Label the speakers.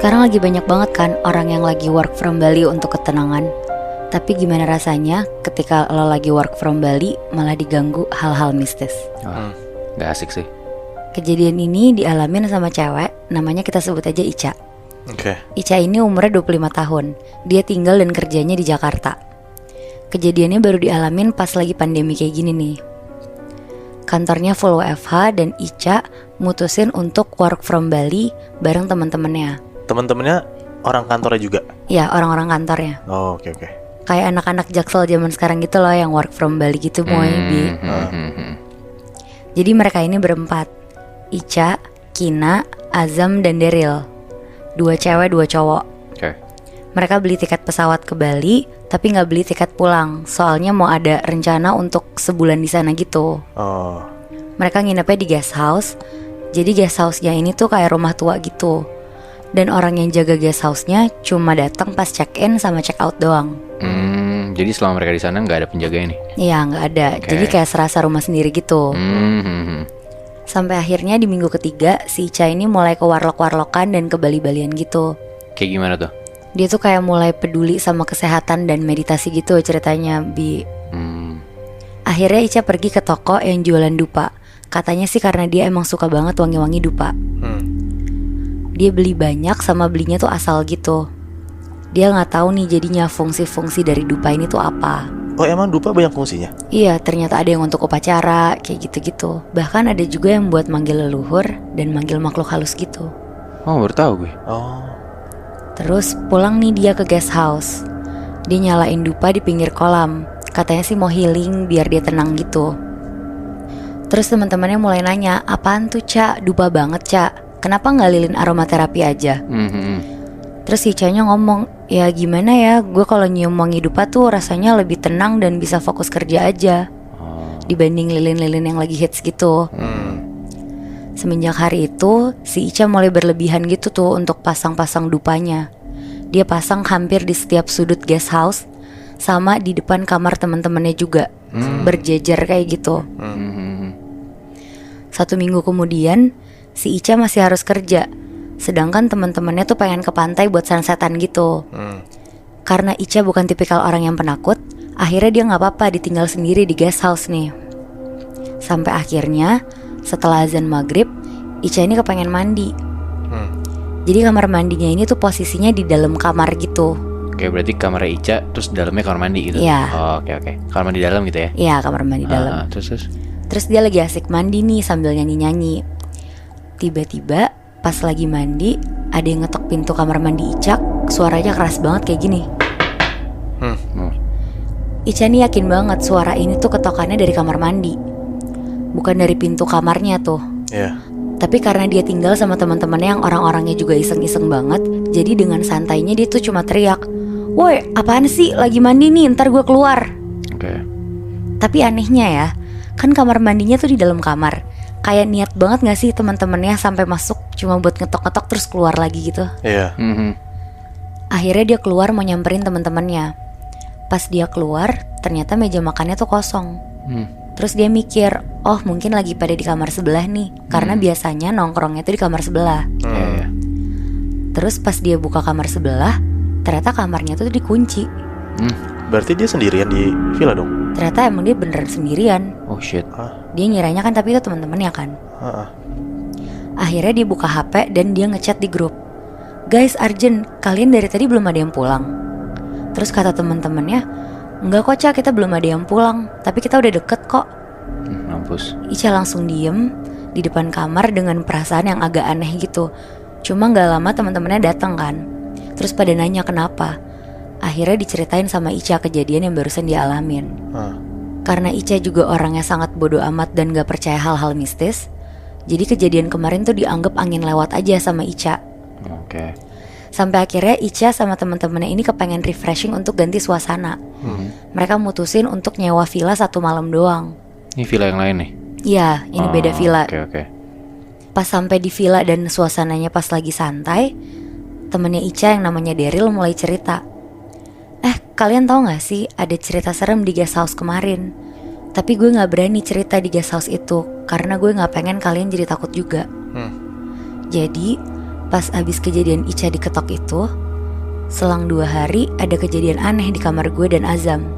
Speaker 1: Sekarang lagi banyak banget kan orang yang lagi work from Bali untuk ketenangan. Tapi gimana rasanya ketika lo lagi work from Bali malah diganggu hal-hal mistis?
Speaker 2: Gak asik sih.
Speaker 1: Kejadian ini dialamin sama cewek, namanya kita sebut aja Ica.
Speaker 3: Oke.
Speaker 1: Ica ini umurnya 25 tahun. Dia tinggal dan kerjanya di Jakarta. Kejadiannya baru dialamin pas lagi pandemi kayak gini nih. Kantornya full WFH dan Ica mutusin untuk work from Bali bareng teman-temannya.
Speaker 3: Teman-temannya orang kantornya juga?
Speaker 1: Ya, orang-orang kantornya.
Speaker 3: Oh, oke.
Speaker 1: Kayak anak-anak Jaksel zaman sekarang gitu loh yang work from Bali gitu, Moy. Jadi mereka ini berempat. Ica, Kina, Azam, dan Daryl. 2 cewek, 2 cowok.
Speaker 2: Oke.
Speaker 1: Mereka beli tiket pesawat ke Bali, tapi gak beli tiket pulang. Soalnya mau ada rencana untuk sebulan di sana gitu.
Speaker 3: Oh.
Speaker 1: Mereka nginepnya di guest house. Jadi guest house-nya ini tuh kayak rumah tua gitu. Dan orang yang jaga guest house-nya cuma datang pas check-in sama check-out doang.
Speaker 2: Jadi selama mereka di sana nggak ada penjaga ini?
Speaker 1: Iya, nggak ada.
Speaker 2: Oke.
Speaker 1: Jadi kayak serasa rumah sendiri gitu. Sampai akhirnya di minggu ketiga si Ica ini mulai ke warlok-warlokan dan ke Bali-Balian gitu.
Speaker 2: Kayak gimana tuh?
Speaker 1: Dia tuh kayak mulai peduli sama kesehatan dan meditasi gitu ceritanya, Bi. Akhirnya Ica pergi ke toko yang jualan dupa. Katanya sih karena dia emang suka banget wangi-wangi dupa. Dia beli banyak sama belinya tuh asal gitu. Dia gak tahu nih jadinya fungsi-fungsi dari dupa ini tuh apa.
Speaker 3: Oh, emang dupa banyak fungsinya?
Speaker 1: Iya, ternyata ada yang untuk upacara, kayak gitu-gitu. Bahkan ada juga yang buat manggil leluhur dan manggil makhluk halus gitu.
Speaker 2: Oh, baru tahu gue.
Speaker 3: Oh.
Speaker 1: Terus pulang nih dia ke guest house. Dia nyalain dupa di pinggir kolam. Katanya sih mau healing biar dia tenang gitu. Terus teman-temannya mulai nanya, apaan tuh Ca? Dupa banget Ca. Kenapa gak lilin aromaterapi aja? Terus si Ica-nya ngomong, ya gimana ya, gue kalau nyium wangi dupa tuh rasanya lebih tenang dan bisa fokus kerja aja dibanding lilin-lilin yang lagi hits gitu. Semenjak hari itu, si Ica mulai berlebihan gitu tuh untuk pasang-pasang dupanya. Dia pasang hampir di setiap sudut guest house, sama di depan kamar teman-temannya juga, berjejer kayak gitu. 1 minggu kemudian, si Ica masih harus kerja. Sedangkan teman-temannya tuh pengen ke pantai buat sunsetan gitu. Karena Ica bukan tipikal orang yang penakut, akhirnya dia gak apa-apa ditinggal sendiri di guest house nih. Sampai akhirnya setelah azan maghrib, Ica ini kepengen mandi. Jadi kamar mandinya ini tuh posisinya di dalam kamar gitu.
Speaker 2: Oke, berarti kamarnya Ica, terus dalamnya kamar mandi gitu?
Speaker 1: Iya.
Speaker 2: Oh, oke. Kamar mandi dalam gitu ya?
Speaker 1: Iya, kamar mandi dalam.
Speaker 2: Terus?
Speaker 1: Dia lagi asik mandi nih sambil nyanyi-nyanyi. Tiba-tiba pas lagi mandi, ada yang ngetok pintu kamar mandi Ica. Suaranya keras banget kayak gini. Ica nih yakin banget suara ini tuh ketokannya dari kamar mandi, bukan dari pintu kamarnya tuh.
Speaker 3: Iya.
Speaker 1: Tapi karena dia tinggal sama teman-temannya yang orang-orangnya juga iseng-iseng banget, jadi dengan santainya dia tuh cuma teriak, "Woi, apaan sih? Lagi mandi nih, ntar gue keluar."
Speaker 2: Oke.
Speaker 1: Tapi anehnya ya, kan kamar mandinya tuh di dalam kamar. Kayak niat banget gak sih teman-temannya sampai masuk cuma buat ngetok-ngetok terus keluar lagi gitu.
Speaker 3: Iya.
Speaker 1: Akhirnya dia keluar mau nyamperin teman-temannya. Pas dia keluar, ternyata meja makannya tuh kosong. Terus dia mikir, oh mungkin lagi pada di kamar sebelah nih, karena biasanya nongkrongnya tuh di kamar sebelah.
Speaker 2: Iya.
Speaker 1: Terus pas dia buka kamar sebelah, ternyata kamarnya tuh dikunci.
Speaker 3: Berarti dia sendirian di villa dong?
Speaker 1: Ternyata emang dia beneran sendirian.
Speaker 2: Oh shit.
Speaker 1: Dia ngiranya kan, tapi itu teman-temannya kan. Akhirnya dia buka HP dan dia ngechat di grup, "Guys, urgent, kalian dari tadi belum ada yang pulang." Terus kata teman-temannya, "Enggak kok Ca, kita belum ada yang pulang, tapi kita udah deket kok."
Speaker 2: Mampus.
Speaker 1: Ica langsung diem di depan kamar dengan perasaan yang agak aneh gitu. Cuma gak lama teman-temannya datang kan. Terus pada nanya kenapa. Akhirnya diceritain sama Ica kejadian yang barusan dia alamin. Karena Ica juga orangnya sangat bodoh amat dan gak percaya hal-hal mistis, jadi kejadian kemarin tuh dianggap angin lewat aja sama Ica.
Speaker 2: Oke.
Speaker 1: Sampai akhirnya Ica sama teman-temannya ini kepengen refreshing untuk ganti suasana. Mereka mutusin untuk nyewa villa 1 malam doang.
Speaker 2: Ini villa yang lain nih?
Speaker 1: Iya, ini beda villa.
Speaker 2: Oke.
Speaker 1: Pas sampai di villa dan suasananya pas lagi santai, temennya Ica yang namanya Daryl mulai cerita, kalian tahu gak sih ada cerita serem di guest house kemarin? Tapi gue gak berani cerita di guest house itu karena gue gak pengen kalian jadi takut juga. Jadi Pas abis kejadian Ica diketok itu, selang 2 hari ada kejadian aneh di kamar gue dan Azam.